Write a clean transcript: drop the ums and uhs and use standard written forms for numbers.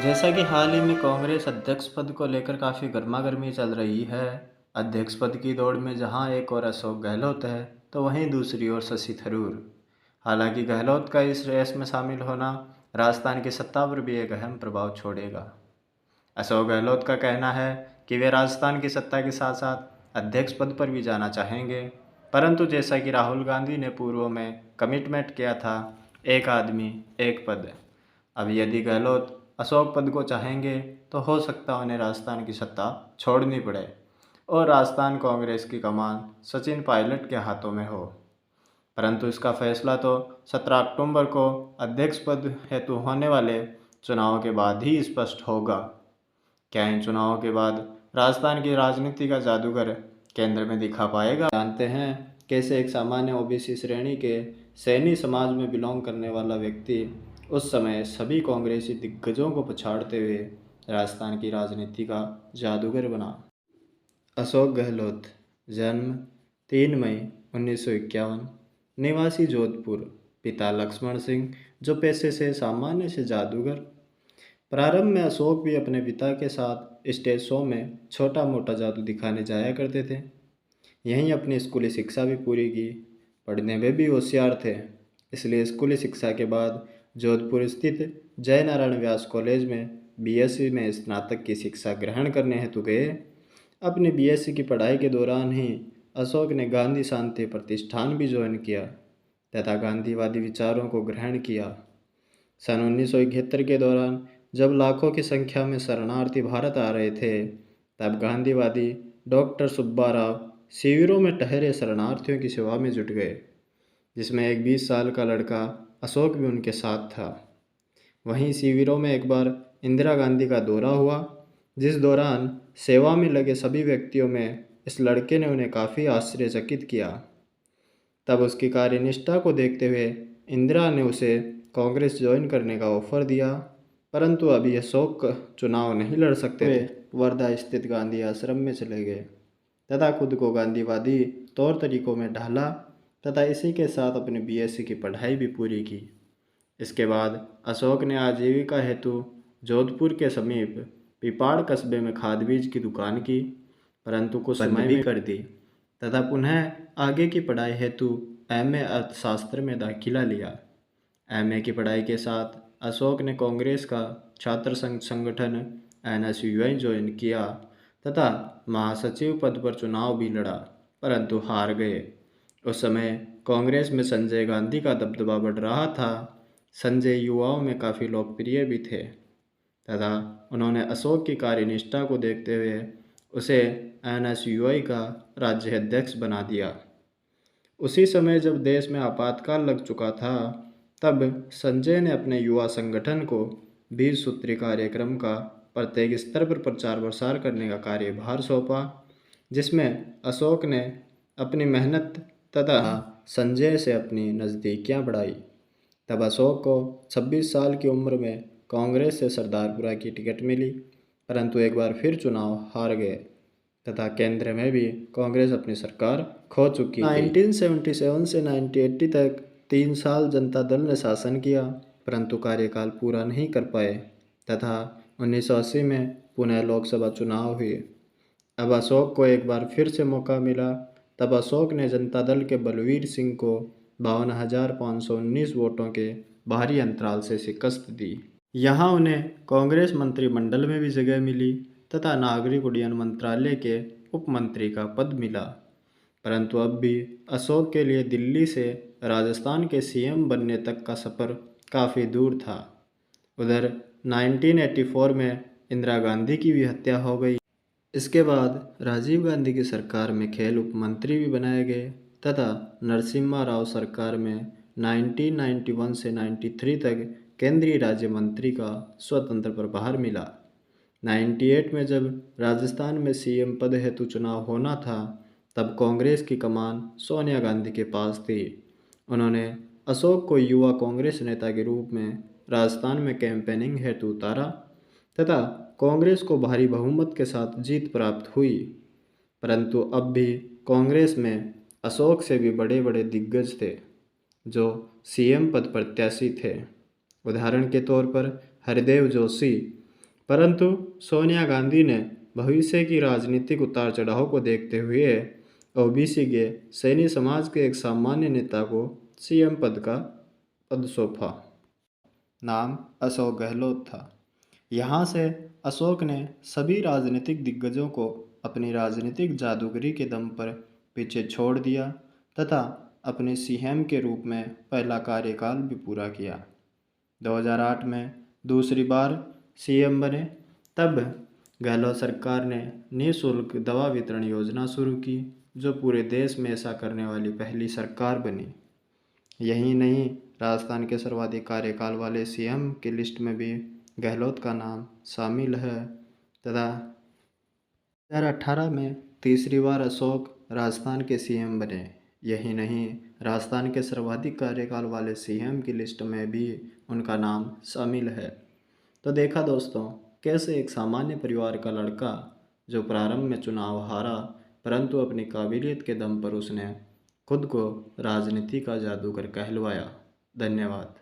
जैसा कि हाल ही में कांग्रेस अध्यक्ष पद को लेकर काफ़ी गर्मागर्मी चल रही है। अध्यक्ष पद की दौड़ में जहां एक और अशोक गहलोत है, तो वहीं दूसरी ओर शशि थरूर। हालांकि गहलोत का इस रेस में शामिल होना राजस्थान की सत्ता पर भी एक अहम प्रभाव छोड़ेगा। अशोक गहलोत का कहना है कि वे राजस्थान की सत्ता के साथ साथ अध्यक्ष पद पर भी जाना चाहेंगे, परंतु जैसा कि राहुल गांधी ने पूर्व में कमिटमेंट किया था, एक आदमी एक पद। अब यदि गहलोत अशोक पद को चाहेंगे तो हो सकता है उन्हें राजस्थान की सत्ता छोड़नी पड़े और राजस्थान कांग्रेस की कमान सचिन पायलट के हाथों में हो। परंतु इसका फैसला तो 17 अक्टूबर को अध्यक्ष पद हेतु होने वाले चुनाव के बाद ही स्पष्ट होगा। क्या इन चुनावों के बाद राजस्थान की राजनीति का जादूगर केंद्र में दिखा पाएगा? जानते हैं कैसे एक सामान्य ओबीसी श्रेणी के सैनी समाज में बिलोंग करने वाला व्यक्ति उस समय सभी कांग्रेसी दिग्गजों को पछाड़ते हुए राजस्थान की राजनीति का जादूगर बना। अशोक गहलोत, जन्म 3 मई 1951, निवासी जोधपुर, पिता लक्ष्मण सिंह जो पेशे से सामान्य से जादूगर। प्रारंभ में अशोक भी अपने पिता के साथ स्टेज शो में छोटा मोटा जादू दिखाने जाया करते थे। यहीं अपनी स्कूली शिक्षा भी पूरी की। पढ़ने में भी होशियार थे, इसलिए स्कूली शिक्षा के बाद जोधपुर स्थित जय नारायण व्यास कॉलेज में बीएससी में स्नातक की शिक्षा ग्रहण करने हेतु गए। अपनी बीएससी की पढ़ाई के दौरान ही अशोक ने गांधी शांति प्रतिष्ठान भी ज्वाइन किया तथा गांधीवादी विचारों को ग्रहण किया। सन 1971 के दौरान जब लाखों की संख्या में शरणार्थी भारत आ रहे थे, तब गांधीवादी डॉक्टर सुब्बा राव शिविरों में ठहरे शरणार्थियों की सेवा में जुट गए, जिसमें एक 20 साल का लड़का अशोक भी उनके साथ था। वहीं शिविरों में एक बार इंदिरा गांधी का दौरा हुआ, जिस दौरान सेवा में लगे सभी व्यक्तियों में इस लड़के ने उन्हें काफ़ी आश्चर्यचकित किया। तब उसकी कार्यनिष्ठा को देखते हुए इंदिरा ने उसे कांग्रेस ज्वाइन करने का ऑफर दिया, परंतु अभी अशोक चुनाव नहीं लड़ सकते थे। वर्धा स्थित गांधी आश्रम में चले गए तथा खुद को गांधीवादी तौर तरीकों में ढाला तथा इसी के साथ अपनी बीएससी की पढ़ाई भी पूरी की। इसके बाद अशोक ने आजीविका हेतु जोधपुर के समीप पिपाड़ कस्बे में खाद बीज की दुकान की, परंतु कुछ समय भी कर दी तथा पुनः आगे की पढ़ाई हेतु एमए अर्थशास्त्र में दाखिला लिया। एमए की पढ़ाई के साथ अशोक ने कांग्रेस का छात्र संघ संगठन एनएसयूआई ज्वाइन किया तथा महासचिव पद पर चुनाव भी लड़ा, परंतु हार गए। उस समय कांग्रेस में संजय गांधी का दबदबा बढ़ रहा था। संजय युवाओं में काफ़ी लोकप्रिय भी थे तथा उन्होंने अशोक की कार्यनिष्ठा को देखते हुए उसे एनएसयूआई का राज्य अध्यक्ष बना दिया। उसी समय जब देश में आपातकाल लग चुका था, तब संजय ने अपने युवा संगठन को 20 सूत्री कार्यक्रम का प्रत्येक स्तर पर प्रचार प्रसार करने का कार्यभार सौंपा, जिसमें अशोक ने अपनी मेहनत तथा संजय से अपनी नज़दीकियां बढ़ाई। तब अशोक को 26 साल की उम्र में कांग्रेस से सरदारपुरा की टिकट मिली, परंतु एक बार फिर चुनाव हार गए तथा केंद्र में भी कांग्रेस अपनी सरकार खो चुकी थी। 1977 से 1980 तक 3 साल जनता दल ने शासन किया, परंतु कार्यकाल पूरा नहीं कर पाए तथा 1980 में पुनः लोकसभा चुनाव हुए। अब अशोक को एक बार फिर से मौका मिला। तब अशोक ने जनता दल के बलवीर सिंह को 52,519 वोटों के भारी अंतराल से शिकस्त दी। यहाँ उन्हें कांग्रेस मंत्रिमंडल में भी जगह मिली तथा नागरिक उड्डयन मंत्रालय के उप मंत्री का पद मिला। परंतु अब भी अशोक के लिए दिल्ली से राजस्थान के सीएम बनने तक का सफ़र काफ़ी दूर था। उधर 1984 में इंदिरा गांधी की भी हत्या हो गई। इसके बाद राजीव गांधी की सरकार में खेल उप मंत्री भी बनाए गए तथा नरसिम्हा राव सरकार में 1991 से 93 तक केंद्रीय राज्य मंत्री का स्वतंत्र प्रभार मिला। 98 में जब राजस्थान में सीएम पद हेतु चुनाव होना था, तब कांग्रेस की कमान सोनिया गांधी के पास थी। उन्होंने अशोक को युवा कांग्रेस नेता के रूप में राजस्थान में कैंपेनिंग हेतु उतारा तथा कांग्रेस को भारी बहुमत के साथ जीत प्राप्त हुई। परंतु अब भी कांग्रेस में अशोक से भी बड़े बड़े दिग्गज थे जो सीएम पद प्रत्याशी थे। उदाहरण के तौर पर हरदेव जोशी परंतु सोनिया गांधी ने भविष्य की राजनीतिक उतार चढ़ाव को देखते हुए ओबीसी के सैनी समाज के एक सामान्य नेता को सीएम पद सौंपा। नाम अशोक गहलोत था। यहाँ से अशोक ने सभी राजनीतिक दिग्गजों को अपनी राजनीतिक जादूगरी के दम पर पीछे छोड़ दिया तथा अपने सीएम के रूप में पहला कार्यकाल भी पूरा किया। 2008 में दूसरी बार सीएम बने तब गहलोत सरकार ने निःशुल्क दवा वितरण योजना शुरू की, जो पूरे देश में ऐसा करने वाली पहली सरकार बनी। यही नहीं, राजस्थान के सर्वाधिक कार्यकाल वाले सीएम की लिस्ट में भी गहलोत का नाम शामिल है तथा 2018 में तीसरी बार अशोक राजस्थान के सीएम बने। यही नहीं, राजस्थान के सर्वाधिक कार्यकाल वाले सीएम की लिस्ट में भी उनका नाम शामिल है। तो देखा दोस्तों, कैसे एक सामान्य परिवार का लड़का जो प्रारंभ में चुनाव हारा, परंतु अपनी काबिलियत के दम पर उसने खुद को राजनीति का जादूगर कहलवाया। धन्यवाद।